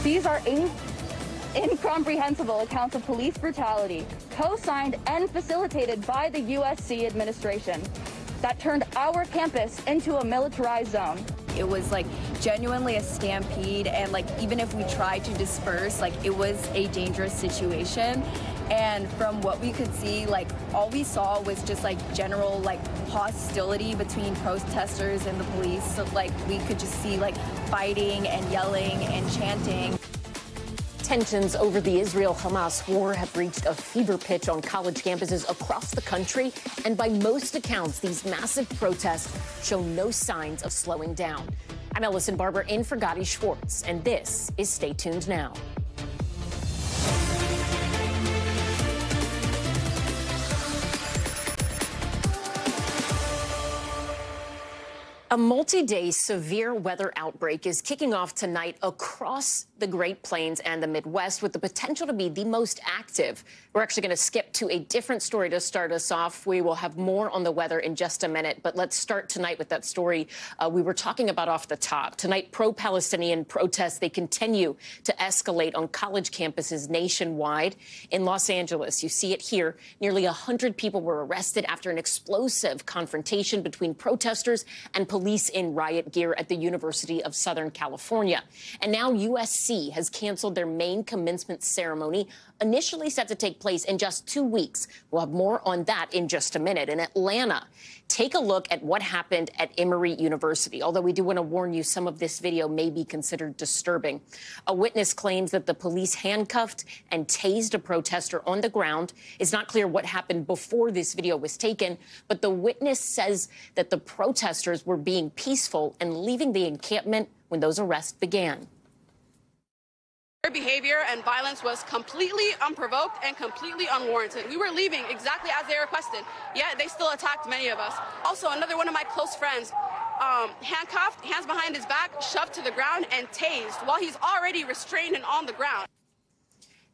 These are incomprehensible accounts of police brutality, co-signed and facilitated by the USC administration, that turned our campus into a militarized zone. It was like genuinely a stampede, and like even if we tried to disperse, like it was a dangerous situation. And from what we could see, like all we saw was just like general like hostility between protesters and the police. So like we could just see like fighting and yelling and chanting. Tensions over the Israel-Hamas war have reached a fever pitch on college campuses across the country, and by most accounts, these massive protests show no signs of slowing down. I'm Ellison Barber in for Gadi Schwartz, and this is Stay Tuned Now. A multi-day severe weather outbreak is kicking off tonight across the Great Plains and the Midwest, with the potential to be the most active. We're actually going to skip to a different story to start us off. We will have more on the weather in just a minute, but let's start tonight with that story we were talking about off the top. Tonight, pro-Palestinian protests, they continue to escalate on college campuses nationwide. In Los Angeles, you see it here. Nearly 100 people were arrested after an explosive confrontation between protesters and police in riot gear at the University of Southern California. And now USC has canceled their main commencement ceremony, initially set to take place in just 2 weeks. We'll have more on that in just a minute. In Atlanta, take a look at what happened at Emory University. Although we do want to warn you, some of this video may be considered disturbing. A witness claims that the police handcuffed and tased a protester on the ground. It's not clear what happened before this video was taken, but the witness says that the protesters were being peaceful and leaving the encampment when those arrests began. Their behavior and violence was completely unprovoked and completely unwarranted. We were leaving exactly as they requested, yet they still attacked many of us. Also, another one of my close friends, handcuffed, hands behind his back, shoved to the ground, and tased while he's already restrained and on the ground.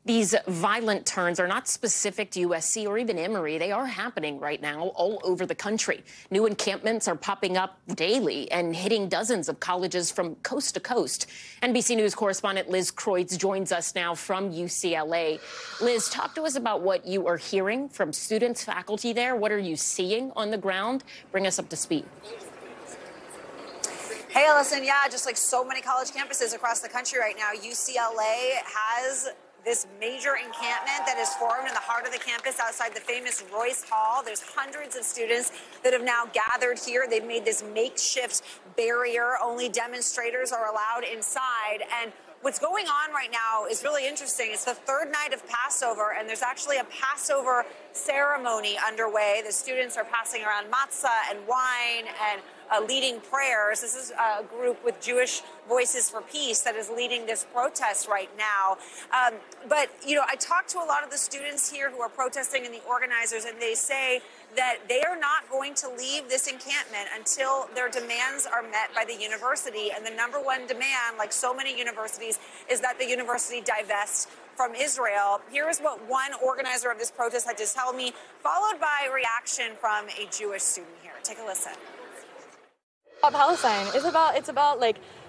These violent turns are not specific to USC or even Emory. They are happening right now all over the country. New encampments are popping up daily and hitting dozens of colleges from coast to coast. NBC News correspondent Liz Kreutz joins us now from UCLA. Liz, talk to us about what you are hearing from students, faculty there. What are you seeing on the ground? Bring us up to speed. Hey, Ellison. Yeah, just like so many college campuses across the country right now, UCLA has this major encampment that is formed in the heart of the campus outside the famous Royce Hall. There's hundreds of students that have now gathered here. They've made this makeshift barrier. Only demonstrators are allowed inside. And what's going on right now is really interesting. It's the third night of Passover, and there's actually a Passover ceremony underway. The students are passing around matzah and wine and leading prayers. This is a group with Jewish Voices for Peace that is leading this protest right now. But, you know, I talked to a lot of the students here who are protesting and the organizers, and they say that they are not going to leave this encampment until their demands are met by the university. And the number one demand, like so many universities, is that the university divest from Israel. Here is what one organizer of this protest had to tell me, followed by reaction from a Jewish student here. Take a listen. Palestine is about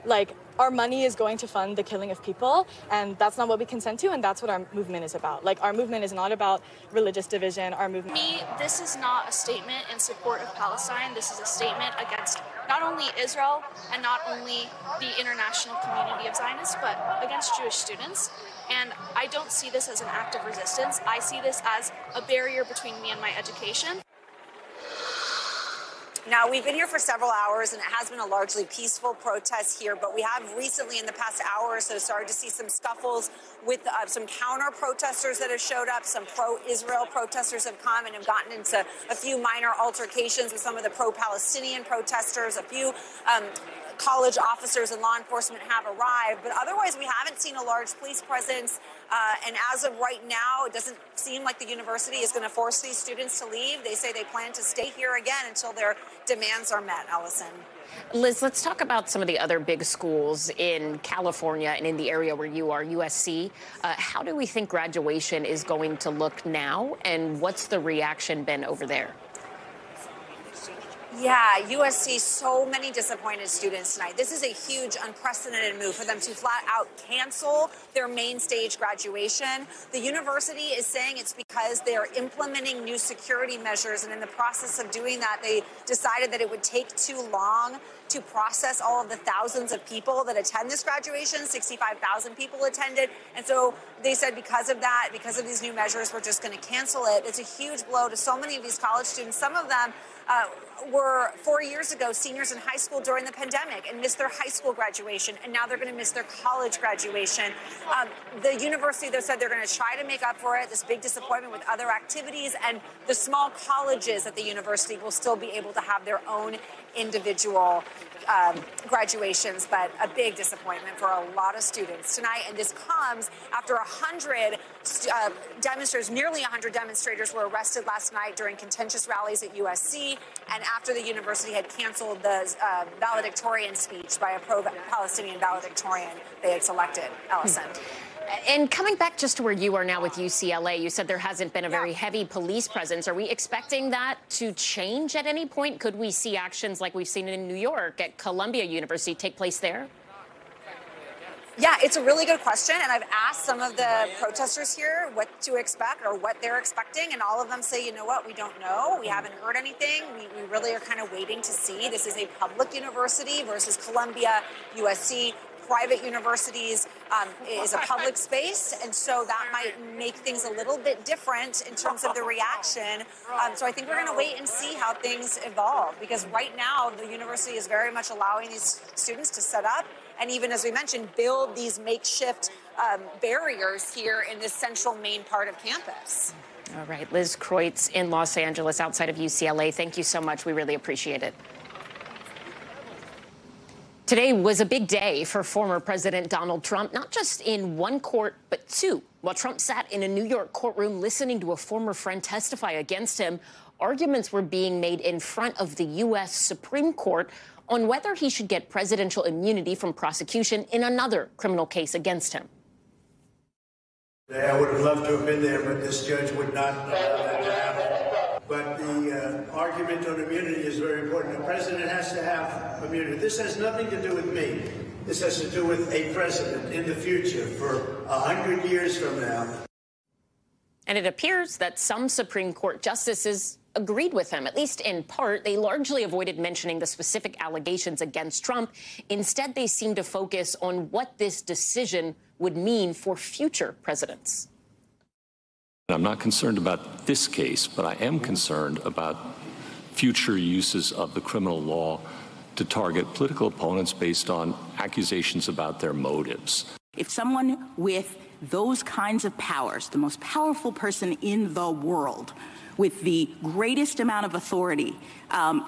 like our money is going to fund the killing of people, and that's not what we consent to, and that's what our movement is about. Like, our movement is not about religious division. Our movement. To me, this is not a statement in support of Palestine. This is a statement against not only Israel and not only the international community of Zionists, but against Jewish students. And I don't see this as an act of resistance. I see this as a barrier between me and my education. Now, we've been here for several hours, and it has been a largely peaceful protest here, but we have recently, in the past hour or so, started to see some scuffles with some counter-protesters that have showed up. Some pro-Israel protesters have come and have gotten into a few minor altercations with some of the pro-Palestinian protesters. A few college officers and law enforcement have arrived, but otherwise we haven't seen a large police presence. And as of right now, it doesn't seem like the university is going to force these students to leave. They say they plan to stay here again until their demands are met, Ellison. Liz, let's talk about some of the other big schools in California and in the area where you are, USC. How do we think graduation is going to look now, and what's the reaction been over there? Yeah, USC, so many disappointed students tonight. This is a huge, unprecedented move for them to flat out cancel their main stage graduation. The university is saying it's because they are implementing new security measures, and in the process of doing that, they decided that it would take too long to process all of the thousands of people that attend this graduation. 65,000 people attended. And so they said because of that, because of these new measures, we're just going to cancel it. It's a huge blow to so many of these college students. Some of them were 4 years ago seniors in high school during the pandemic and missed their high school graduation, and now they're going to miss their college graduation. The university, though, said they're going to try to make up for it, this big disappointment, with other activities, and the small colleges at the university will still be able to have their own individual graduations, but a big disappointment for a lot of students tonight. And this comes after 100 demonstrators, nearly 100 demonstrators were arrested last night during contentious rallies at USC, and after the university had canceled the valedictorian speech by a pro-Palestinian valedictorian they had selected. Allison. And coming back just to where you are now with UCLA, you said there hasn't been a very heavy police presence. Are we expecting that to change at any point? Could we see actions like we've seen in New York at Columbia University take place there? Yeah, it's a really good question, and I've asked some of the protesters here what to expect or what they're expecting, and all of them say, you know what, we don't know. We haven't heard anything. We really are kind of waiting to see. This is a public university versus Columbia, USC. Private universities is a public space, and so that might make things a little bit different in terms of the reaction. So I think we're going to wait and see how things evolve, because right now the university is very much allowing these students to set up and, even as we mentioned, build these makeshift barriers here in this central main part of campus. All right, Liz Kreutz in Los Angeles outside of UCLA. Thank you so much. We really appreciate it. Today was a big day for former President Donald Trump, not just in one court, but two. While Trump sat in a New York courtroom listening to a former friend testify against him, arguments were being made in front of the U.S. Supreme Court on whether he should get presidential immunity from prosecution in another criminal case against him. I would have loved to have been there, but this judge would not allow that to happen. But the argument on immunity is very important. The president has to have immunity. This has nothing to do with me. This has to do with a president in the future for 100 years from now. And it appears that some Supreme Court justices agreed with him, at least in part. They largely avoided mentioning the specific allegations against Trump. Instead, they seemed to focus on what this decision would mean for future presidents. I'm not concerned about this case, but I am concerned about future uses of the criminal law to target political opponents based on accusations about their motives. If someone with those kinds of powers, the most powerful person in the world, with the greatest amount of authority,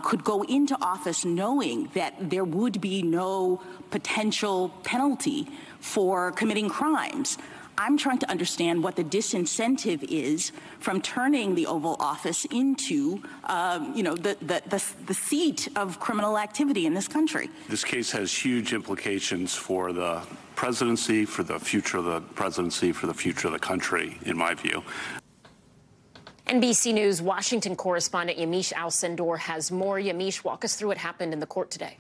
could go into office knowing that there would be no potential penalty for committing crimes, I'm trying to understand what the disincentive is from turning the Oval Office into, the seat of criminal activity in this country. This case has huge implications for the presidency, for the future of the presidency, for the future of the country, in my view. NBC News Washington correspondent Yamiche Alcindor has more. Yamiche, walk us through what happened in the court today.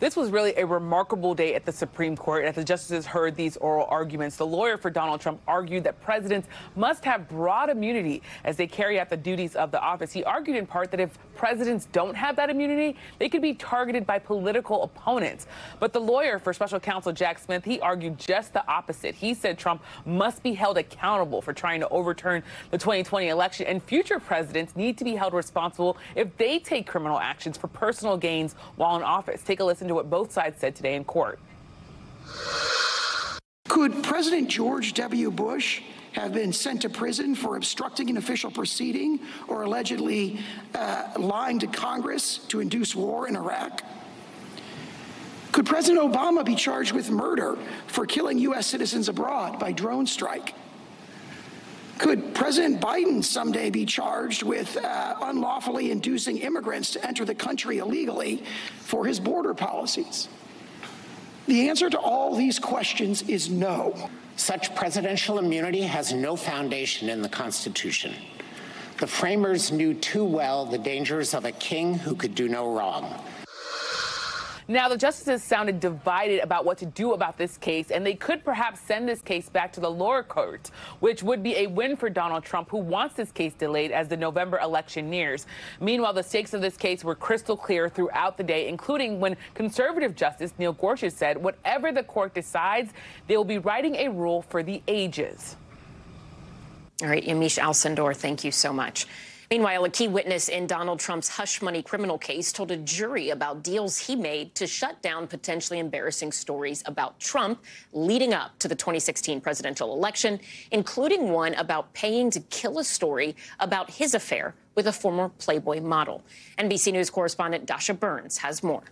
This was really a remarkable day at the Supreme Court. As the justices heard these oral arguments, the lawyer for Donald Trump argued that presidents must have broad immunity as they carry out the duties of the office. He argued in part that if presidents don't have that immunity, they could be targeted by political opponents. But the lawyer for special counsel Jack Smith, he argued just the opposite. He said Trump must be held accountable for trying to overturn the 2020 election, and future presidents need to be held responsible if they take criminal actions for personal gains while in office. Take a listen to what both sides said today in court. Could President George W. Bush have been sent to prison for obstructing an official proceeding or allegedly lying to Congress to induce war in Iraq? Could President Obama be charged with murder for killing U.S. citizens abroad by drone strike? Could President Biden someday be charged with unlawfully inducing immigrants to enter the country illegally for his border policies? The answer to all these questions is no. Such presidential immunity has no foundation in the Constitution. The framers knew too well the dangers of a king who could do no wrong. Now, the justices sounded divided about what to do about this case, and they could perhaps send this case back to the lower court, which would be a win for Donald Trump, who wants this case delayed as the November election nears. Meanwhile, the stakes of this case were crystal clear throughout the day, including when conservative Justice Neil Gorsuch said whatever the court decides, they will be writing a rule for the ages. All right, Yamiche Alcindor, thank you so much. Meanwhile, a key witness in Donald Trump's hush money criminal case told a jury about deals he made to shut down potentially embarrassing stories about Trump leading up to the 2016 presidential election, including one about paying to kill a story about his affair with a former Playboy model. NBC News correspondent Dasha Burns has more.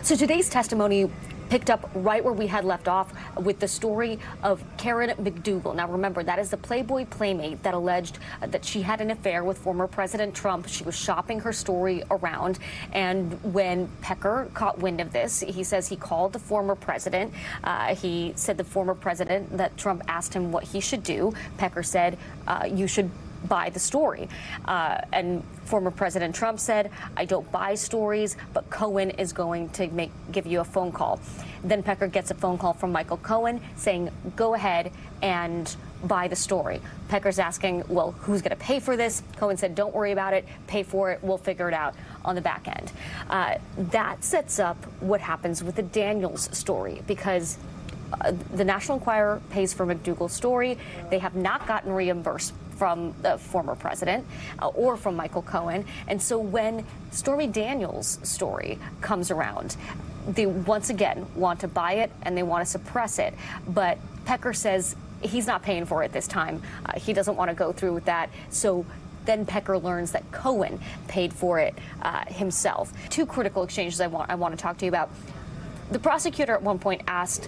So today's testimony picked up right where we had left off with the story of Karen McDougal. Now, remember, that is the Playboy playmate that alleged that she had an affair with former President Trump. She was shopping her story around. And when Pecker caught wind of this, he says he called the former president. He said the former president that Trump asked him what he should do. Pecker said, you should buy the story. And former President Trump said, I don't buy stories, but Cohen is going to give you a phone call. Then Pecker gets a phone call from Michael Cohen saying, go ahead and buy the story. Pecker's asking, well, who's going to pay for this? Cohen said, don't worry about it. Pay for it. We'll figure it out on the back end. That sets up what happens with the Daniels story, because the National Enquirer pays for McDougal's story. They have not gotten reimbursed from the former president or from Michael Cohen. And so when Stormy Daniels' story comes around, they once again want to buy it and they want to suppress it. But Pecker says he's not paying for it this time. He doesn't want to go through with that. So then Pecker learns that Cohen paid for it himself. Two critical exchanges I want to talk to you about. The prosecutor at one point asked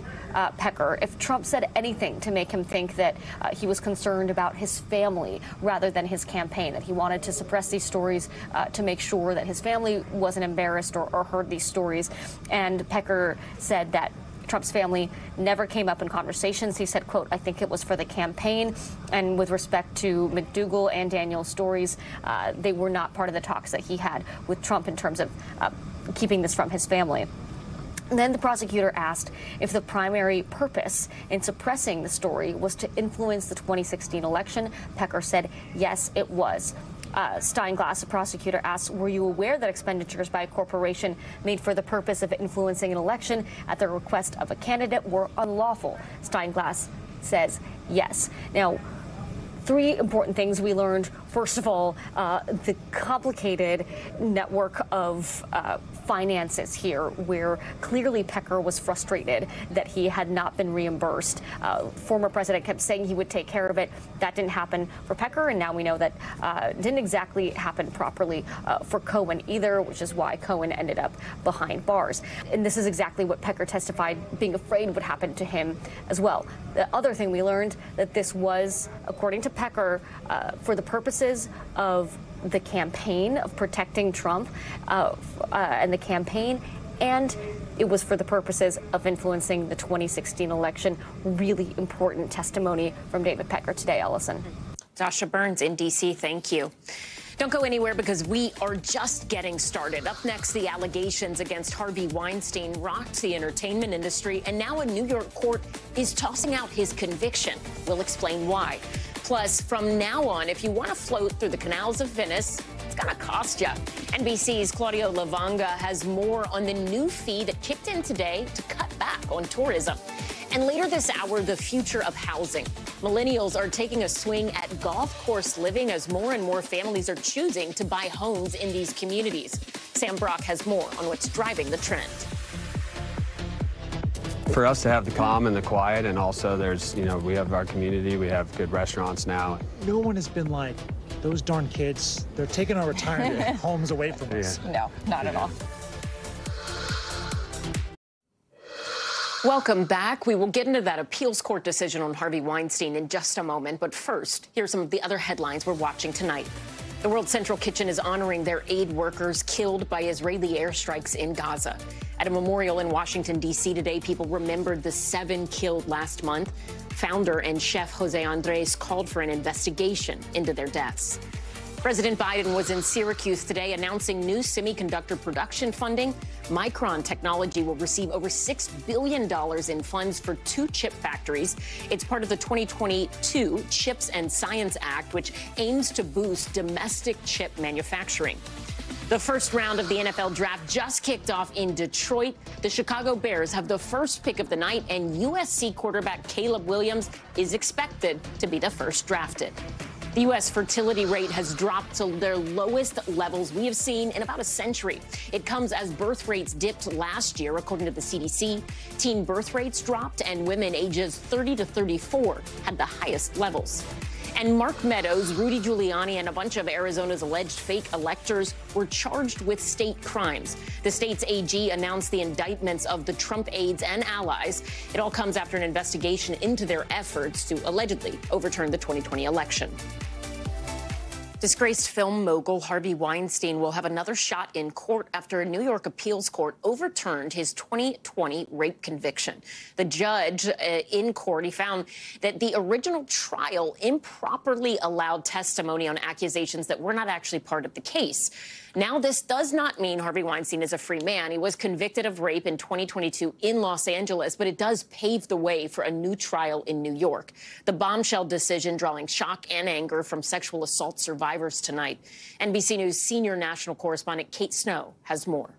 Pecker if Trump said anything to make him think that he was concerned about his family rather than his campaign, that he wanted to suppress these stories to make sure that his family wasn't embarrassed or heard these stories. And Pecker said that Trump's family never came up in conversations. He said, quote, I think it was for the campaign. And with respect to McDougal and Daniel's stories, they were not part of the talks that he had with Trump in terms of keeping this from his family. And then the prosecutor asked if the primary purpose in suppressing the story was to influence the 2016 election. Pecker said, yes, it was. Steinglass, the prosecutor, asked, were you aware that expenditures by a corporation made for the purpose of influencing an election at the request of a candidate were unlawful? Steinglass says, yes. Now, three important things we learned. First of all, the complicated network of finances here, where clearly Pecker was frustrated that he had not been reimbursed. Former president kept saying he would take care of it. That didn't happen for Pecker, and now we know that didn't exactly happen properly for Cohen either, which is why Cohen ended up behind bars. And this is exactly what Pecker testified being afraid would happen to him as well. The other thing we learned, that this was, according to Pecker, for the purposes of the campaign, of protecting Trump and the campaign, and it was for the purposes of influencing the 2016 election. Really important testimony from David Pecker today, Ellison. Dasha Burns in D.C., thank you. Don't go anywhere, because we are just getting started. Up next, the allegations against Harvey Weinstein rocked the entertainment industry, and now a New York court is tossing out his conviction. We'll explain why. Plus, from now on, if you want to float through the canals of Venice, it's going to cost you. NBC's Claudio Lavanga has more on the new fee that kicked in today to cut back on tourism. And later this hour, the future of housing. Millennials are taking a swing at golf course living as more and more families are choosing to buy homes in these communities. Sam Brock has more on what's driving the trend. For us to have the calm and the quiet, and also there's, we have our community, we have good restaurants now. No one has been like, those darn kids, they're taking our retirement homes away from us. No, not at all. Welcome back. We will get into that appeals court decision on Harvey Weinstein in just a moment. But first, here's some of the other headlines we're watching tonight. The World Central Kitchen is honoring their aid workers killed by Israeli airstrikes in Gaza. At a memorial in Washington, D.C. today, people remembered the 7 killed last month. Founder and chef Jose Andres called for an investigation into their deaths. President Biden was in Syracuse today announcing new semiconductor production funding. Micron Technology will receive over $6 billion in funds for 2 chip factories. It's part of the 2022 CHIPS and Science Act, which aims to boost domestic chip manufacturing. The first round of the NFL draft just kicked off in Detroit. The Chicago Bears have the first pick of the night, and USC quarterback Caleb Williams is expected to be the first drafted. The U.S. fertility rate has dropped to their lowest levels we have seen in about a century. It comes as birth rates dipped last year, according to the CDC. Teen birth rates dropped, and women ages 30 to 34 had the highest levels. And Mark Meadows, Rudy Giuliani, and a bunch of Arizona's alleged fake electors were charged with state crimes. The state's AG announced the indictments of the Trump aides and allies. It all comes after an investigation into their efforts to allegedly overturn the 2020 election. Disgraced film mogul Harvey Weinstein will have another shot in court after a New York appeals court overturned his 2020 rape conviction. The judge in court, he found that the original trial improperly allowed testimony on accusations that were not actually part of the case. Now, this does not mean Harvey Weinstein is a free man. He was convicted of rape in 2022 in Los Angeles, but it does pave the way for a new trial in New York. The bombshell decision drawing shock and anger from sexual assault survivors tonight. NBC News senior national correspondent Kate Snow has more.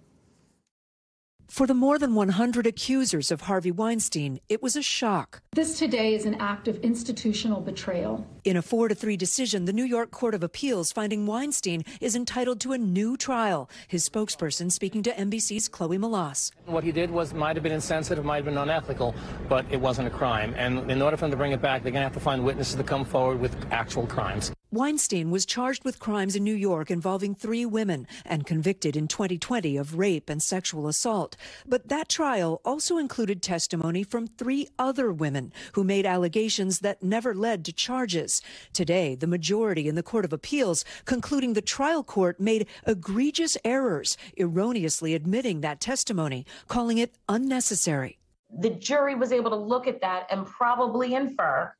For the more than 100 accusers of Harvey Weinstein, it was a shock. This today is an act of institutional betrayal. In a 4-3 decision, the New York Court of Appeals finding Weinstein is entitled to a new trial. His spokesperson speaking to NBC's Chloe Malas. What he did might have been insensitive, might have been unethical, but it wasn't a crime. And in order for them to bring it back, they're going to have to find witnesses to come forward with actual crimes. Weinstein was charged with crimes in New York involving 3 women and convicted in 2020 of rape and sexual assault. But that trial also included testimony from 3 other women who made allegations that never led to charges. Today, the majority in the Court of Appeals concluding the trial court made egregious errors, erroneously admitting that testimony, calling it unnecessary. The jury was able to look at that and probably infer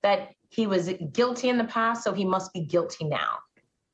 that he was guilty in the past, so he must be guilty now.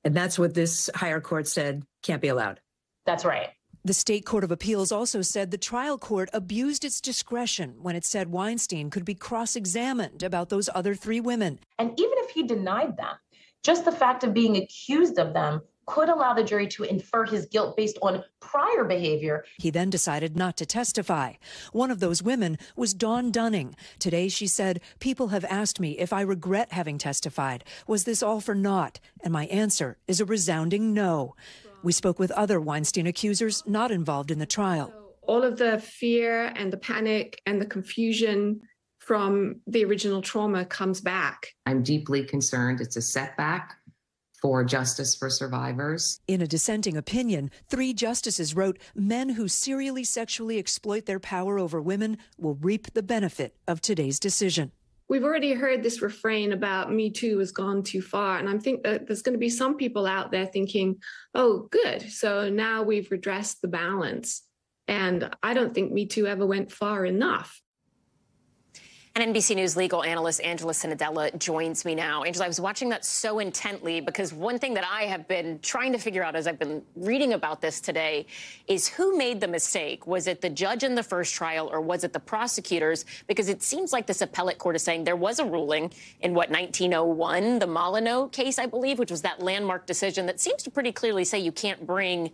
And that's what this higher court said can't be allowed. That's right. The state court of appeals also said the trial court abused its discretion when it said Weinstein could be cross-examined about those other 3 women. And even if he denied them, just the fact of being accused of them could allow the jury to infer his guilt based on prior behavior. He then decided not to testify. One of those women was Dawn Dunning. Today, she said, "People have asked me if I regret having testified. Was this all for naught? And my answer is a resounding no." We spoke with other Weinstein accusers not involved in the trial. All of the fear and the panic and the confusion from the original trauma comes back. I'm deeply concerned. It's a setback for justice for survivors. In a dissenting opinion, 3 justices wrote, men who serially sexually exploit their power over women will reap the benefit of today's decision. We've already heard this refrain about Me Too has gone too far. And I think that there's going to be some people out there thinking, oh, good. So now we've redressed the balance. And I don't think Me Too ever went far enough. And NBC News legal analyst Angela Sinadella joins me now. Angela, I was watching that so intently because one thing that I have been trying to figure out as I've been reading about this today is who made the mistake? Was it the judge in the first trial or was it the prosecutors? Because it seems like this appellate court is saying there was a ruling in, 1901, the Molyneux case, I believe, which was that landmark decision that seems to pretty clearly say you can't bring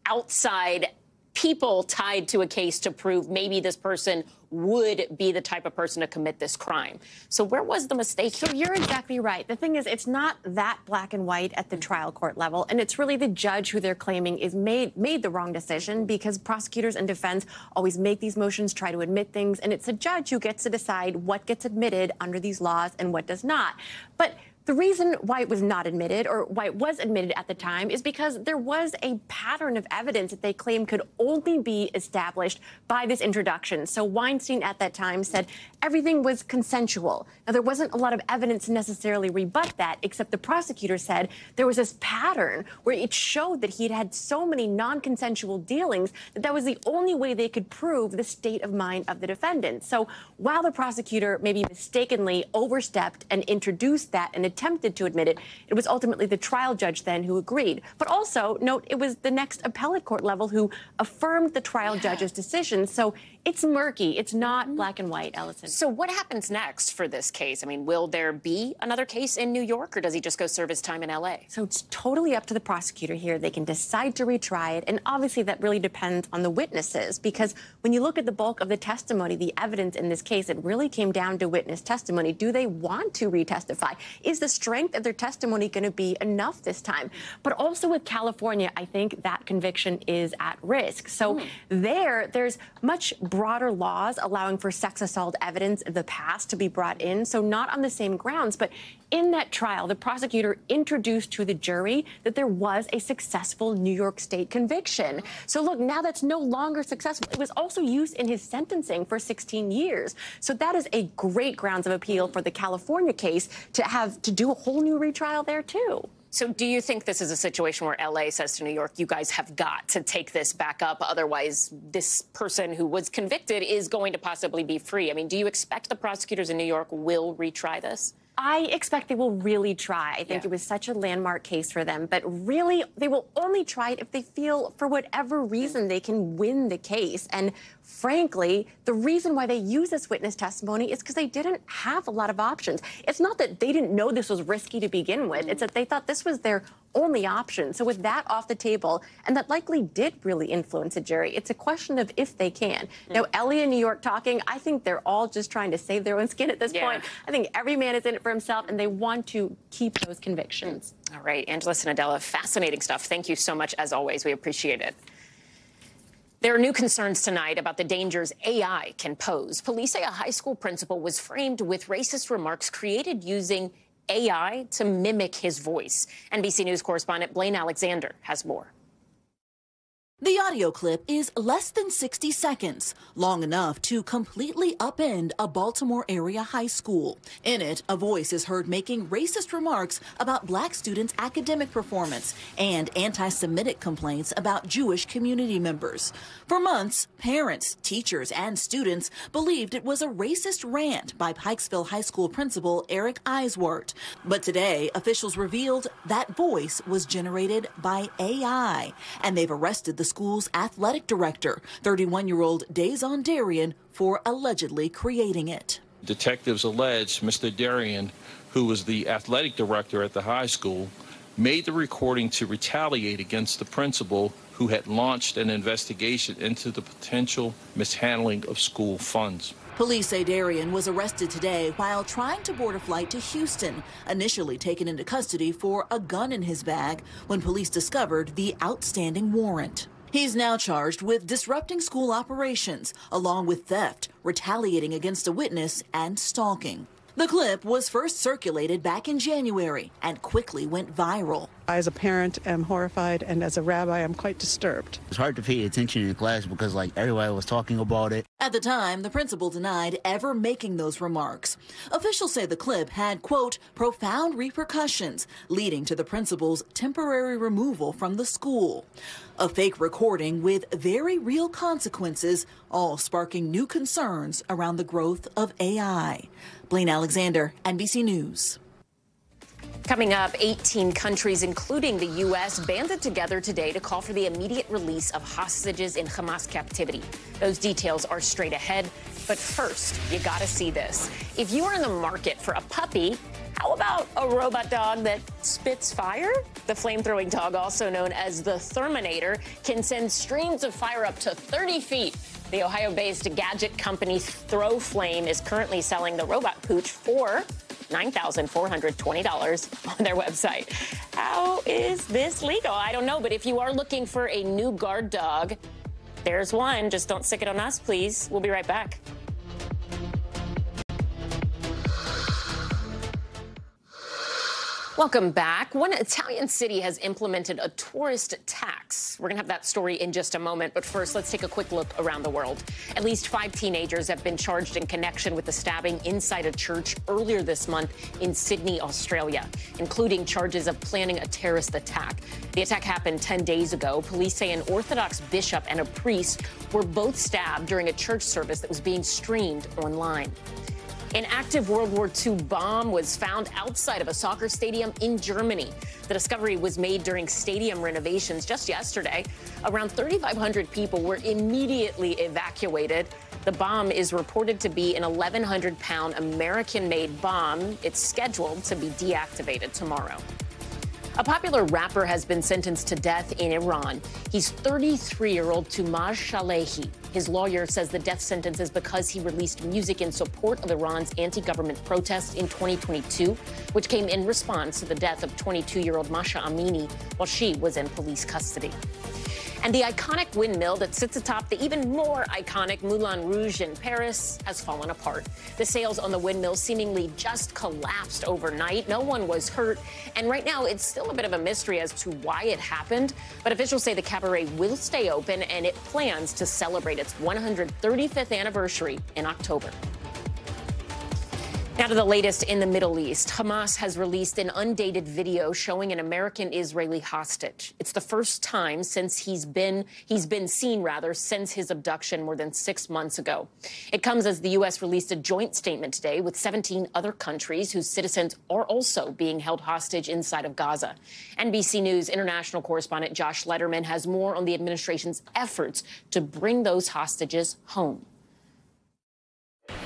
outside people tied to a case to prove maybe this person would be the type of person to commit this crime. So where was the mistake? So you're exactly right. The thing is, it's not that black and white at the trial court level, and it's really the judge who they're claiming is made the wrong decision, because prosecutors and defense always make these motions, try to admit things, and it's the judge who gets to decide what gets admitted under these laws and what does not. But The reason why it was not admitted, or why it was admitted at the time, is because there was a pattern of evidence that they claim could only be established by this introduction. So Weinstein at that time said everything was consensual. Now, there wasn't a lot of evidence to necessarily rebut that, except the prosecutor said there was this pattern where it showed that he'd had so many non-consensual dealings that that was the only way they could prove the state of mind of the defendant. So while the prosecutor maybe mistakenly overstepped and introduced that and attempted to admit it, it was ultimately the trial judge then who agreed. But also, note, it was the next appellate court level who affirmed the trial judge's decision. So it's murky. It's not black and white, Ellison. So what happens next for this case? I mean, will there be another case in New York, or does he just go serve his time in L.A.? So it's totally up to the prosecutor here. They can decide to retry it. And obviously that really depends on the witnesses, because when you look at the bulk of the testimony, the evidence in this case, it really came down to witness testimony. Do they want to retestify? Is the strength of their testimony going to be enough this time? But also with California, I think that conviction is at risk. So there's much broader laws allowing for sex assault evidence of the past to be brought in. So not on the same grounds, but in that trial, the prosecutor introduced to the jury that there was a successful New York State conviction. So look, now that's no longer successful. It was also used in his sentencing for 16 years. So that is a great grounds of appeal for the California case to do a whole new retrial there, too. So do you think this is a situation where L.A. says to New York, you guys have got to take this back up, otherwise this person who was convicted is going to possibly be free? I mean, do you expect the prosecutors in New York will retry this? I expect they will really try. I think it was such a landmark case for them. But really, they will only try it if they feel, for whatever reason, they can win the case. And frankly, the reason why they use this witness testimony is because they didn't have a lot of options. It's not that they didn't know this was risky to begin with. It's that they thought this was their only option. So with that off the table, and that likely did really influence a jury, it's a question of if they can. Now, Ellie in New York talking, I think they're all just trying to save their own skin at this point. I think every man is in it for himself, and they want to keep those convictions. All right, Angela Sinadella, fascinating stuff. Thank you so much, as always. We appreciate it. There are new concerns tonight about the dangers AI can pose. Police say a high school principal was framed with racist remarks created using AI to mimic his voice. NBC News correspondent Blaine Alexander has more. The audio clip is less than 60 seconds, long enough to completely upend a Baltimore area high school. In it, a voice is heard making racist remarks about black students' academic performance and anti-Semitic complaints about Jewish community members. For months, parents, teachers, and students believed it was a racist rant by Pikesville High School principal Eric Eiswart. But today, officials revealed that voice was generated by AI, and they've arrested the school's athletic director, 31-year-old Dazon Darian, for allegedly creating it. Detectives allege Mr. Darian, who was the athletic director at the high school, made the recording to retaliate against the principal who had launched an investigation into the potential mishandling of school funds. Police say Darian was arrested today while trying to board a flight to Houston, initially taken into custody for a gun in his bag when police discovered the outstanding warrant. He's now charged with disrupting school operations, along with theft, retaliating against a witness, and stalking. The clip was first circulated back in January and quickly went viral. I, as a parent, am horrified, and as a rabbi, I'm quite disturbed. It's hard to pay attention in class because, everybody was talking about it. At the time, the principal denied ever making those remarks. Officials say the clip had, quote, profound repercussions, leading to the principal's temporary removal from the school. A fake recording with very real consequences, all sparking new concerns around the growth of AI. Blaine Alexander, NBC News. Coming up, 18 countries, including the U.S., banded together today to call for the immediate release of hostages in Hamas captivity. Those details are straight ahead. But first, you got to see this. If you are in the market for a puppy, how about a robot dog that spits fire? The flame-throwing dog, also known as the Therminator, can send streams of fire up to 30 feet. The Ohio-based gadget company Throw Flame is currently selling the robot pooch for $9,420 on their website. How is this legal? I don't know, but if you are looking for a new guard dog, there's one. Just don't stick it on us, please. We'll be right back. Welcome back. One Italian city has implemented a tourist tax. We're going to have that story in just a moment. But first, let's take a quick look around the world. At least 5 teenagers have been charged in connection with the stabbing inside a church earlier this month in Sydney, Australia, including charges of planning a terrorist attack. The attack happened 10 days ago. Police say an Orthodox bishop and a priest were both stabbed during a church service that was being streamed online. An active World War II bomb was found outside of a soccer stadium in Germany. The discovery was made during stadium renovations just yesterday. Around 3,500 people were immediately evacuated. The bomb is reported to be an 1,100-pound American-made bomb. It's scheduled to be deactivated tomorrow. A popular rapper has been sentenced to death in Iran. He's 33-year-old Tumaj Shalehi. His lawyer says the death sentence is because he released music in support of Iran's anti-government protests in 2022, which came in response to the death of 22-year-old Masha Amini while she was in police custody. And the iconic windmill that sits atop the even more iconic Moulin Rouge in Paris has fallen apart. The sails on the windmill seemingly just collapsed overnight. No one was hurt. And right now, it's still a bit of a mystery as to why it happened. But officials say the cabaret will stay open and it plans to celebrate its 135th anniversary in October. Now to the latest in the Middle East. Hamas has released an undated video showing an American-Israeli hostage. It's the first time since he's been seen since his abduction more than 6 months ago. It comes as the U.S. released a joint statement today with 17 other countries whose citizens are also being held hostage inside of Gaza. NBC News international correspondent Josh Letterman has more on the administration's efforts to bring those hostages home.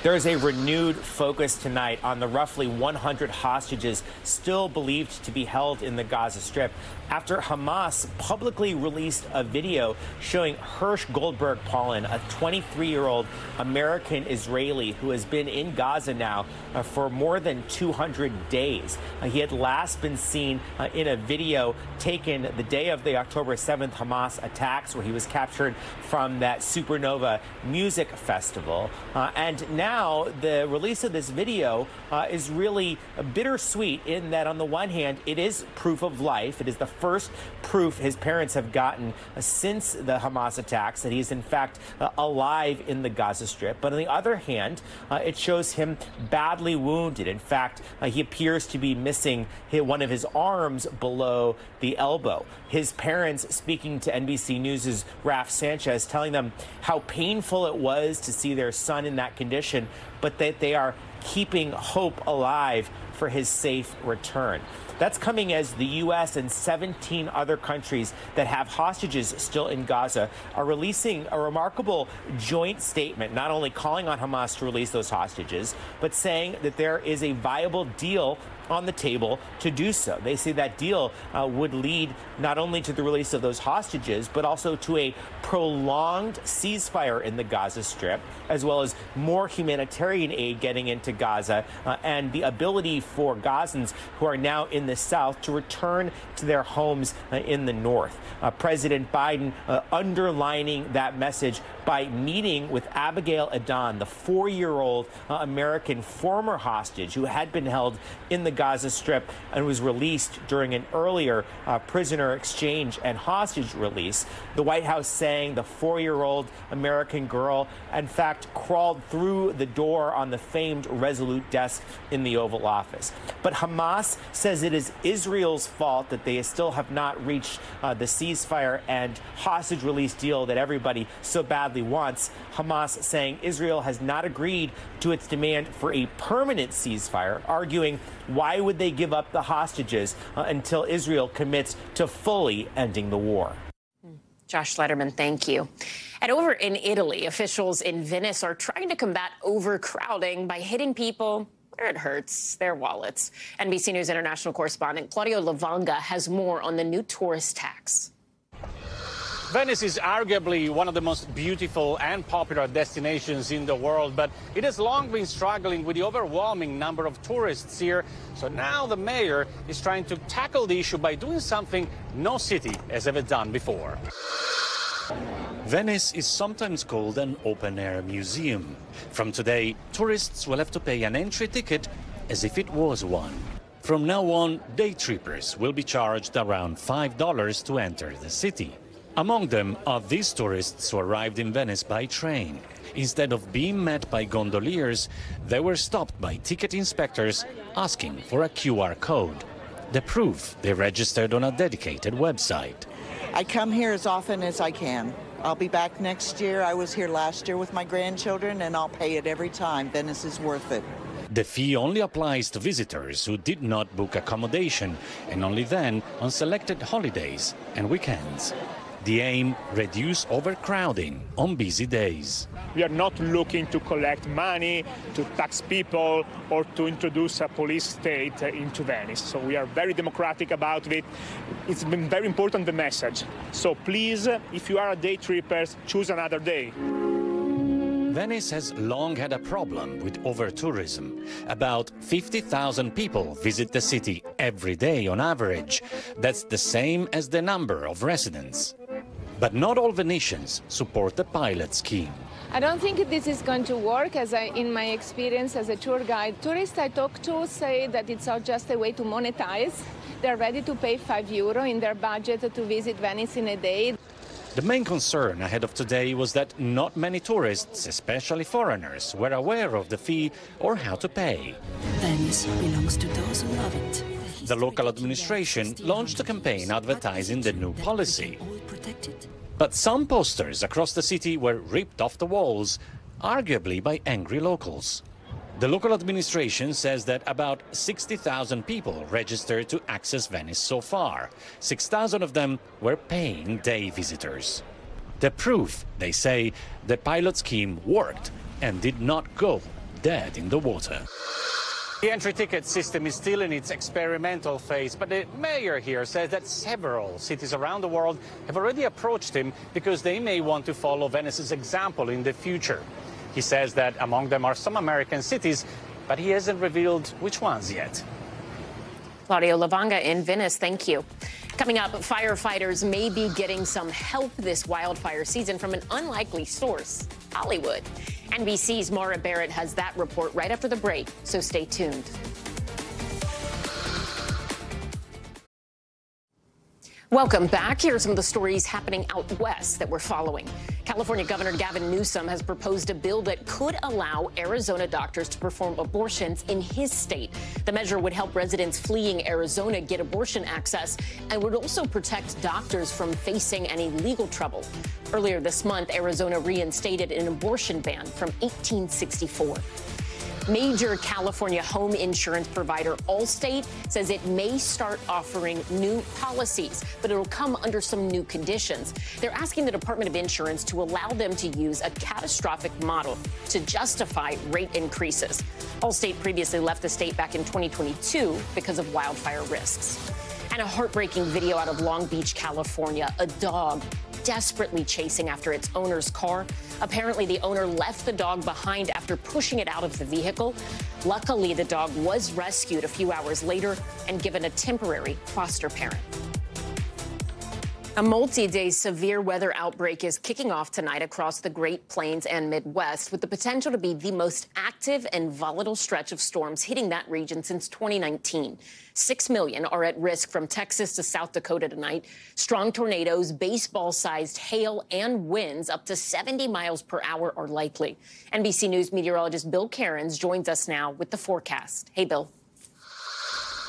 There is a renewed focus tonight on the roughly 100 hostages still believed to be held in the Gaza Strip after Hamas publicly released a video showing Hirsch Goldberg-Paulin, a 23-year-old American Israeli who has been in Gaza now for more than 200 days. He had last been seen in a video taken the day of the October 7th Hamas attacks, where he was captured from that Supernova music festival. And now the release of this video is really bittersweet in that, on the one hand, it is proof of life. It is the first proof his parents have gotten since the Hamas attacks that he is in fact alive in the Gaza Strip. But on the other hand, it shows him badly wounded. In fact, he appears to be missing one of his arms below the elbow. His parents, speaking to NBC News' Raf Sanchez, telling them how painful it was to see their son in that condition, but that they are keeping hope alive for his safe return. That's coming as the U.S. and 17 other countries that have hostages still in Gaza are releasing a remarkable joint statement, not only calling on Hamas to release those hostages, but saying that there is a viable deal on the table to do so. They say that deal would lead not only to the release of those hostages, but also to a prolonged ceasefire in the Gaza Strip, as well as more humanitarian aid getting into Gaza, and the ability for Gazans who are now in the south to return to their homes in the north. President Biden underlining that message by meeting with Abigail Adan, the 4-year-old American former hostage who had been held in the Gaza Strip and was released during an earlier prisoner exchange and hostage release. The White House saying the 4-year-old American girl, in fact, crawled through the door on the famed Resolute desk in the Oval Office. But Hamas says it is Israel's fault that they still have not reached the ceasefire and hostage release deal that everybody so badly wants. Hamas saying Israel has not agreed to its demand for a permanent ceasefire, arguing why would they give up the hostages until Israel commits to fully ending the war? Josh Letterman, thank you. And over in Italy, officials in Venice are trying to combat overcrowding by hitting people where it hurts, their wallets. NBC News international correspondent Claudio Lavanga has more on the new tourist tax. Venice is arguably one of the most beautiful and popular destinations in the world, but it has long been struggling with the overwhelming number of tourists here. So now the mayor is trying to tackle the issue by doing something no city has ever done before. Venice is sometimes called an open-air museum. From today, tourists will have to pay an entry ticket as if it was one. From now on, day trippers will be charged around $5 to enter the city. Among them are these tourists who arrived in Venice by train. Instead of being met by gondoliers, they were stopped by ticket inspectors asking for a QR code, the proof they registered on a dedicated website. I come here as often as I can. I'll be back next year. I was here last year with my grandchildren, and I'll pay it every time. Venice is worth it. The fee only applies to visitors who did not book accommodation, and only then on selected holidays and weekends. The aim, reduce overcrowding on busy days. We are not looking to collect money, to tax people, or to introduce a police state into Venice. So we are very democratic about it. It's been very important, the message. So please, if you are a day tripper, choose another day. Venice has long had a problem with over-tourism. About 50,000 people visit the city every day on average. That's the same as the number of residents. But not all Venetians support the pilot scheme. I don't think this is going to work, in my experience as a tour guide. Tourists I talk to say that it's not just a way to monetize. They're ready to pay €5 in their budget to visit Venice in a day. The main concern ahead of today was that not many tourists, especially foreigners, were aware of the fee or how to pay. Venice belongs to those who love it. The local administration launched a campaign advertising the new policy. But some posters across the city were ripped off the walls, arguably by angry locals. The local administration says that about 60,000 people registered to access Venice so far. 6,000 of them were paying day visitors. The proof, they say, the pilot scheme worked and did not go dead in the water. The entry ticket system is still in its experimental phase, but the mayor here says that several cities around the world have already approached him because they may want to follow Venice's example in the future. He says that among them are some American cities, but he hasn't revealed which ones yet. Claudio Lavanga in Venice, thank you. Coming up, firefighters may be getting some help this wildfire season from an unlikely source, Hollywood. NBC's Mara Barrett has that report right after the break, so stay tuned. Welcome back. Here are some of the stories happening out west that we're following. California Governor Gavin Newsom has proposed a bill that could allow Arizona doctors to perform abortions in his state. The measure would help residents fleeing Arizona get abortion access and would also protect doctors from facing any legal trouble. Earlier this month, Arizona reinstated an abortion ban from 1864. Major California home insurance provider Allstate says it may start offering new policies, but it'll come under some new conditions. They're asking the Department of Insurance to allow them to use a catastrophic model to justify rate increases. Allstate previously left the state back in 2022 because of wildfire risks. And a heartbreaking video out of Long Beach, California. A dog desperately chasing after its owner's car. Apparently, the owner left the dog behind after pushing it out of the vehicle. Luckily, the dog was rescued a few hours later and given a temporary foster parent. A multi-day severe weather outbreak is kicking off tonight across the Great Plains and Midwest, with the potential to be the most active and volatile stretch of storms hitting that region since 2019. 6 million are at risk from Texas to South Dakota tonight. Strong tornadoes, baseball-sized hail, and winds up to 70 miles per hour are likely. NBC News meteorologist Bill Cairns joins us now with the forecast. Hey, Bill.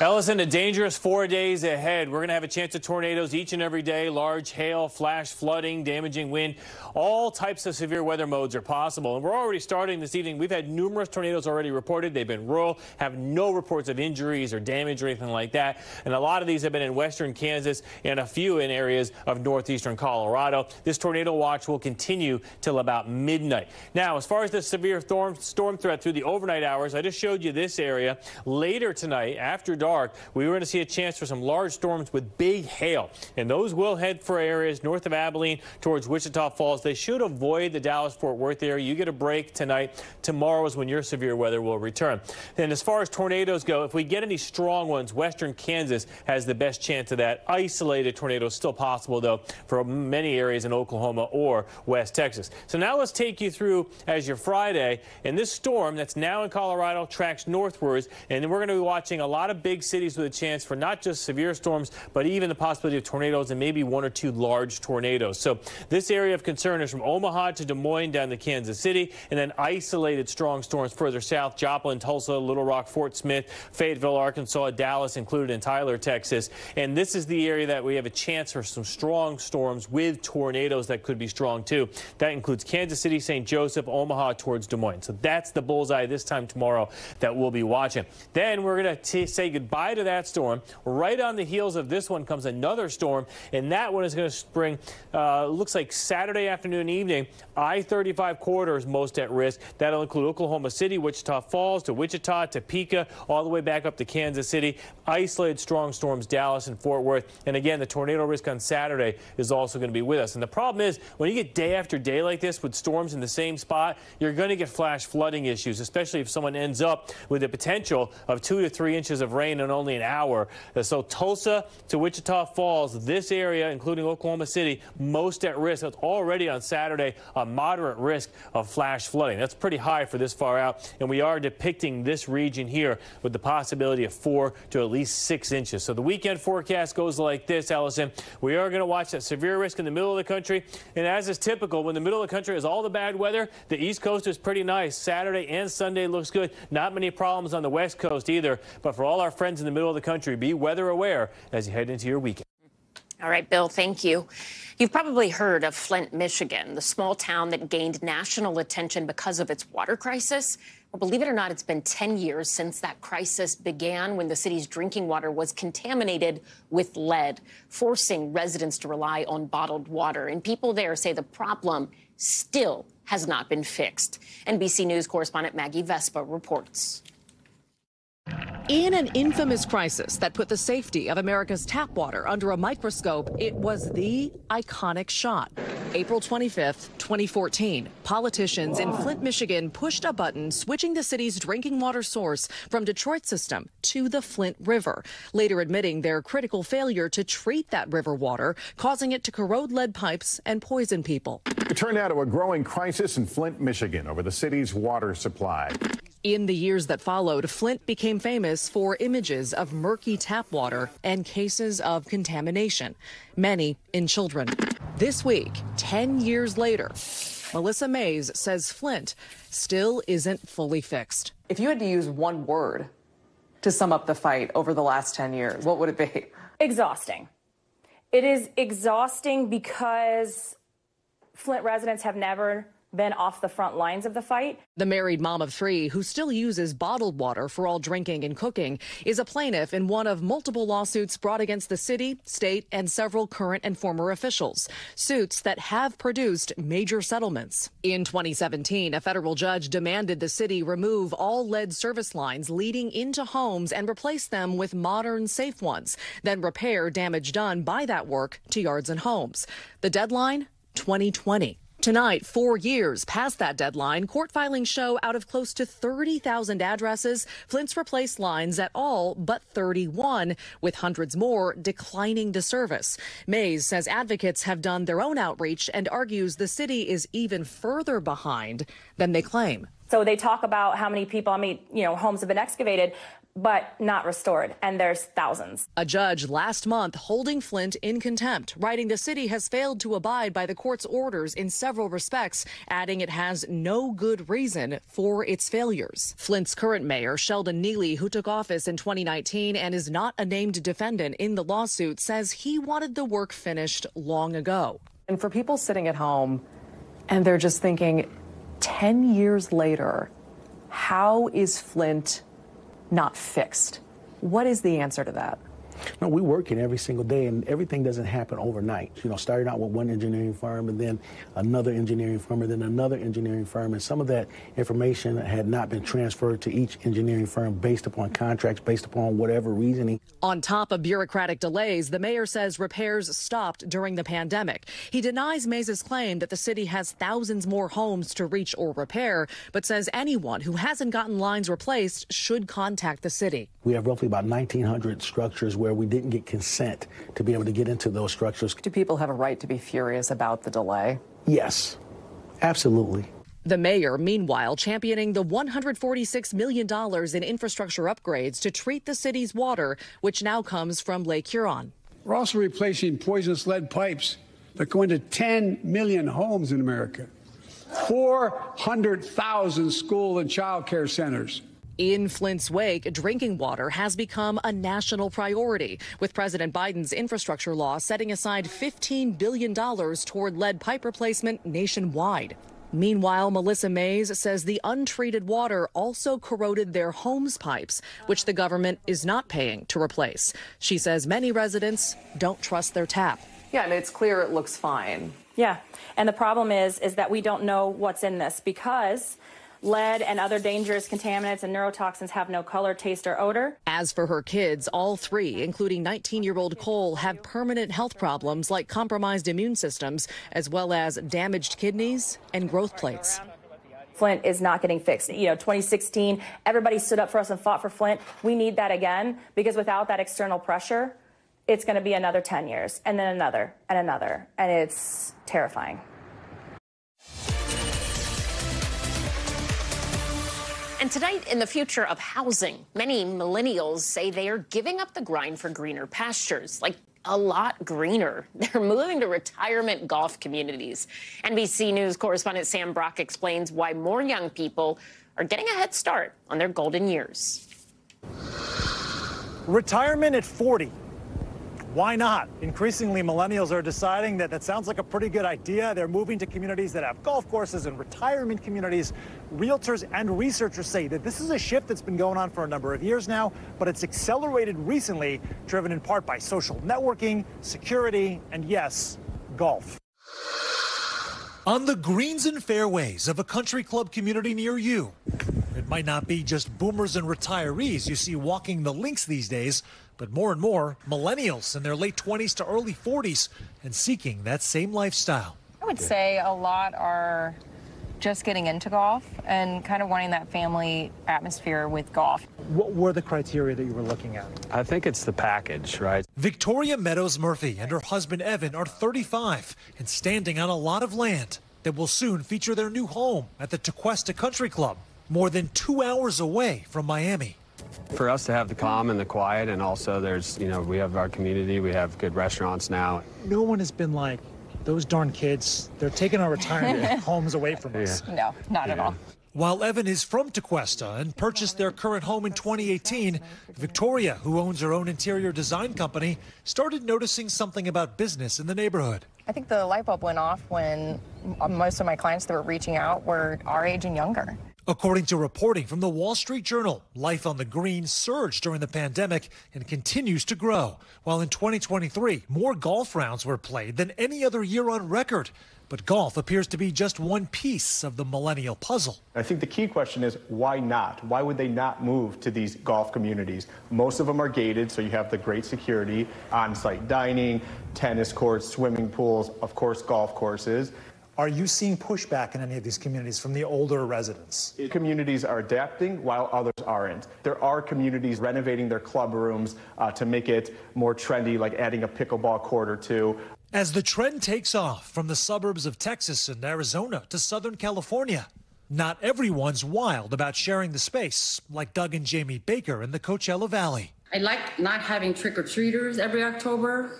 Ellison, a dangerous 4 days ahead. We're going to have a chance of tornadoes each and every day, large hail, flash flooding, damaging wind. All types of severe weather modes are possible. And we're already starting this evening. We've had numerous tornadoes already reported. They've been rural, have no reports of injuries or damage or anything like that. And a lot of these have been in western Kansas and a few in areas of northeastern Colorado. This tornado watch will continue till about midnight. Now, as far as the severe storm threat through the overnight hours, I just showed you this area. Later tonight, after dark, we were going to see a chance for some large storms with big hail, and those will head for areas north of Abilene towards Wichita Falls. They should avoid the Dallas-Fort Worth area. You get a break tonight. Tomorrow is when your severe weather will return. And as far as tornadoes go, if we get any strong ones, western Kansas has the best chance of that. Isolated tornadoes still possible, though, for many areas in Oklahoma or West Texas. So now let's take you through as your Friday, and this storm that's now in Colorado tracks northwards, and then we're going to be watching a lot of big big cities with a chance for not just severe storms, but even the possibility of tornadoes and maybe 1 or 2 large tornadoes. So this area of concern is from Omaha to Des Moines down to Kansas City, and then isolated strong storms further south, Joplin, Tulsa, Little Rock, Fort Smith, Fayetteville, Arkansas, Dallas included in Tyler, Texas. And this is the area that we have a chance for some strong storms with tornadoes that could be strong too. That includes Kansas City, St. Joseph, Omaha towards Des Moines. So that's the bullseye this time tomorrow that we'll be watching. Then we're going to say goodbye to that storm. Right on the heels of this one comes another storm, and that one is going to bring, looks like Saturday afternoon, evening, I-35 corridor is most at risk. That'll include Oklahoma City, Wichita Falls, to Wichita, Topeka, all the way back up to Kansas City. Isolated strong storms, Dallas and Fort Worth. And again, the tornado risk on Saturday is also going to be with us. And the problem is, when you get day after day like this with storms in the same spot, you're going to get flash flooding issues, especially if someone ends up with the potential of 2 to 3 inches of rain in only an hour. So Tulsa to Wichita Falls, this area, including Oklahoma City, most at risk. It's already on Saturday a moderate risk of flash flooding. That's pretty high for this far out, and we are depicting this region here with the possibility of 4 to at least 6 inches. So the weekend forecast goes like this, Allison. We are going to watch that severe risk in the middle of the country, and as is typical, when the middle of the country has all the bad weather, the East Coast is pretty nice. Saturday and Sunday looks good. Not many problems on the West Coast either, but for all our friends in the middle of the country, be weather aware as you head into your weekend. All right, Bill, thank you. You've probably heard of Flint, Michigan, the small town that gained national attention because of its water crisis. Well, believe it or not, it's been 10 years since that crisis began, when the city's drinking water was contaminated with lead, forcing residents to rely on bottled water. And people there say the problem still has not been fixed. NBC News correspondent Maggie Vespa reports. In an infamous crisis that put the safety of America's tap water under a microscope, it was the iconic shot. April 25th, 2014, politicians in Flint, Michigan pushed a button switching the city's drinking water source from Detroit's system to the Flint River, later admitting their critical failure to treat that river water, causing it to corrode lead pipes and poison people. It turned out to a growing crisis in Flint, Michigan over the city's water supply. In the years that followed, Flint became famous for images of murky tap water and cases of contamination, many in children. This week, 10 years later, Melissa Mays says Flint still isn't fully fixed. If you had to use one word to sum up the fight over the last 10 years, what would it be? Exhausting. It is exhausting because Flint residents have never been off the front lines of the fight. The married mom of 3, who still uses bottled water for all drinking and cooking, is a plaintiff in one of multiple lawsuits brought against the city, state, and several current and former officials, suits that have produced major settlements. In 2017, a federal judge demanded the city remove all lead service lines leading into homes and replace them with modern, safe ones, then repair damage done by that work to yards and homes. The deadline, 2020. Tonight, 4 years past that deadline, court filings show out of close to 30,000 addresses, Flint's replaced lines at all but 31, with hundreds more declining to service. Mays says advocates have done their own outreach and argues the city is even further behind than they claim. So they talk about how many people, homes have been excavated, but not restored, and there's thousands. A judge last month holding Flint in contempt, writing the city has failed to abide by the court's orders in several respects, adding it has no good reason for its failures. Flint's current mayor, Sheldon Neely, who took office in 2019 and is not a named defendant in the lawsuit, says he wanted the work finished long ago. And for people sitting at home and they're just thinking, 10 years later, how is Flint not fixed? What is the answer to that? No, we work it every single day, and everything doesn't happen overnight. Starting out with one engineering firm, and then another engineering firm, and then another engineering firm, and some of that information had not been transferred to each engineering firm based upon contracts, based upon whatever reasoning. On top of bureaucratic delays, the mayor says repairs stopped during the pandemic. He denies Mays' claim that the city has thousands more homes to reach or repair, but says anyone who hasn't gotten lines replaced should contact the city. We have roughly about 1,900 structures where we didn't get consent to be able to get into those structures. Do people have a right to be furious about the delay? Yes, absolutely. The mayor, meanwhile, championing the $146 million in infrastructure upgrades to treat the city's water, which now comes from Lake Huron. We're also replacing poisonous lead pipes that go into 10 million homes in America, 400,000 school and child care centers. In Flint's wake, drinking water has become a national priority, with President Biden's infrastructure law setting aside $15 billion toward lead pipe replacement nationwide. Meanwhile, Melissa Mays says the untreated water also corroded their homes' pipes, which the government is not paying to replace. She says many residents don't trust their tap. Yeah, I mean, it's clear it looks fine. Yeah, and the problem is that we don't know what's in this because lead and other dangerous contaminants and neurotoxins have no color, taste, or odor. As for her kids, all three, including 19-year-old Cole, have permanent health problems like compromised immune systems, as well as damaged kidneys and growth plates. Flint is not getting fixed. 2016, everybody stood up for us and fought for Flint. We need that again, because without that external pressure, it's going to be another 10 years, and then another, and another, and it's terrifying. And tonight, in the future of housing, many millennials say they are giving up the grind for greener pastures, like a lot greener. They're moving to retirement golf communities. NBC News correspondent Sam Brock explains why more young people are getting a head start on their golden years. Retirement at 40. Why not? Increasingly, millennials are deciding that that sounds like a pretty good idea. They're moving to communities that have golf courses and retirement communities. Realtors and researchers say that this is a shift that's been going on for a number of years now, but it's accelerated recently, driven in part by social networking, security, and yes, golf. On the greens and fairways of a country club community near you. It might not be just boomers and retirees you see walking the links these days, but more and more millennials in their late 20s to early 40s and seeking that same lifestyle. I would say a lot are just getting into golf and kind of wanting that family atmosphere with golf. What were the criteria that you were looking at? I think it's the package, right? Victoria Meadows Murphy and her husband Evan are 35 and standing on a lot of land that will soon feature their new home at the Tequesta Country Club, more than 2 hours away from Miami. For us to have the calm and the quiet, and also there's, we have our community, we have good restaurants now. No one has been like, those darn kids, they're taking our retirement homes away from us. Yeah. No, not at all. While Evan is from Tequesta and purchased their current home in 2018, Victoria, who owns her own interior design company, started noticing something about business in the neighborhood. I think the light bulb went off when most of my clients that were reaching out were our age and younger. According to reporting from the Wall Street Journal, life on the green surged during the pandemic and continues to grow. While in 2023, more golf rounds were played than any other year on record. But golf appears to be just one piece of the millennial puzzle. I think the key question is, why not? Why would they not move to these golf communities? Most of them are gated, so you have the great security, on-site dining, tennis courts, swimming pools, of course, golf courses. Are you seeing pushback in any of these communities from the older residents? Communities are adapting while others aren't. There are communities renovating their club rooms to make it more trendy, like adding a pickleball court or two. As the trend takes off from the suburbs of Texas and Arizona to Southern California, not everyone's wild about sharing the space, like Doug and Jamie Baker in the Coachella Valley. I like not having trick-or-treaters every October.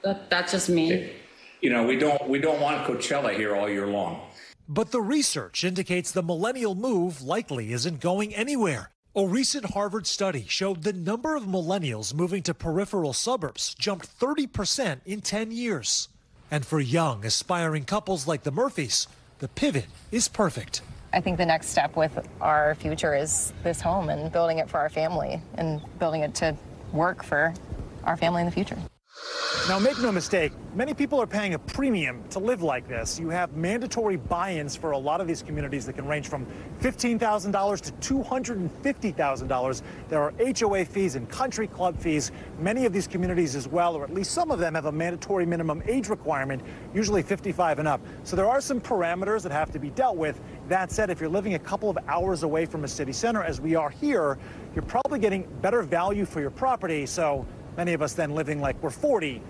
That's just me. We don't want Coachella here all year long. But the research indicates the millennial move likely isn't going anywhere. A recent Harvard study showed the number of millennials moving to peripheral suburbs jumped 30% in 10 years. And for young, aspiring couples like the Murphys, the pivot is perfect. I think the next step with our future is this home and building it for our family and building it to work for our family in the future. Now, make no mistake, many people are paying a premium to live like this. You have mandatory buy-ins for a lot of these communities that can range from $15,000 to $250,000. There are HOA fees and country club fees. Many of these communities as well, or at least some of them, have a mandatory minimum age requirement, usually 55 and up. So there are some parameters that have to be dealt with. That said, if you're living a couple of hours away from a city center, as we are here, you're probably getting better value for your property. So many of us then living like we're 40,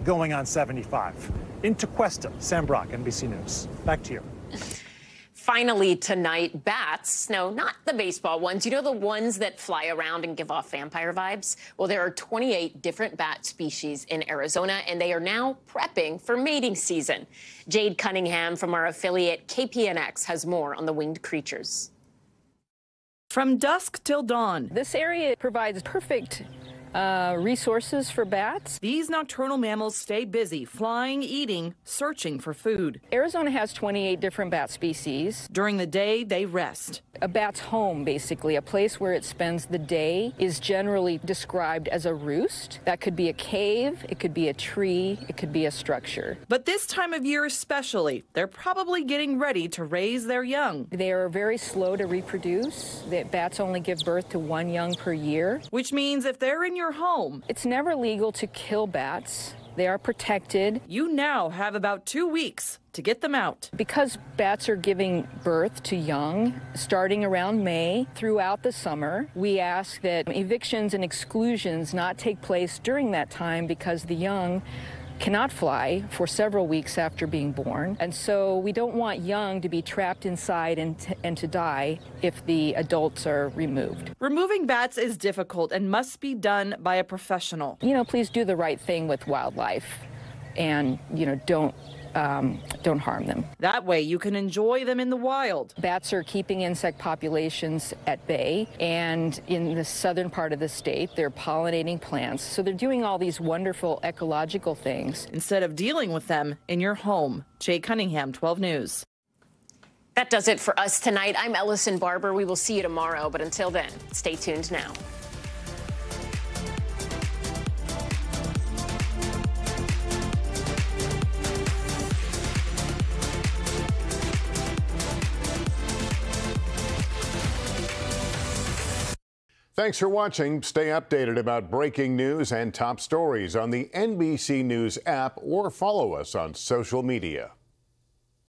going on 75. In Tequesta, Sam Brock, NBC News. Back to you. Finally tonight, bats. No, not the baseball ones. You know, the ones that fly around and give off vampire vibes? Well, there are 28 different bat species in Arizona, and they are now prepping for mating season. Jade Cunningham from our affiliate KPNX has more on the winged creatures. From dusk till dawn, this area provides perfect resources for bats. These nocturnal mammals stay busy, flying, eating, searching for food. Arizona has 28 different bat species. During the day, they rest. A bat's home, basically, a place where it spends the day, is generally described as a roost. That could be a cave, it could be a tree, it could be a structure. But this time of year especially, they're probably getting ready to raise their young. They are very slow to reproduce. The bats only give birth to 1 young per year. Which means if they're in your home, it's never legal to kill bats. They are protected. You now have about 2 weeks to get them out. Because bats are giving birth to young starting around May throughout the summer, we ask that evictions and exclusions not take place during that time because the young cannot fly for several weeks after being born. And so we don't want young to be trapped inside and to die if the adults are removed. Removing bats is difficult and must be done by a professional. You know, please do the right thing with wildlife and, you know, don't harm them. That way you can enjoy them in the wild. Bats are keeping insect populations at bay, and in the southern part of the state, they're pollinating plants. So they're doing all these wonderful ecological things. Instead of dealing with them in your home. Jay Cunningham, 12 News. That does it for us tonight. I'm Ellison Barber. We will see you tomorrow, but until then, stay tuned now. Thanks for watching. Stay updated about breaking news and top stories on the NBC News app or follow us on social media.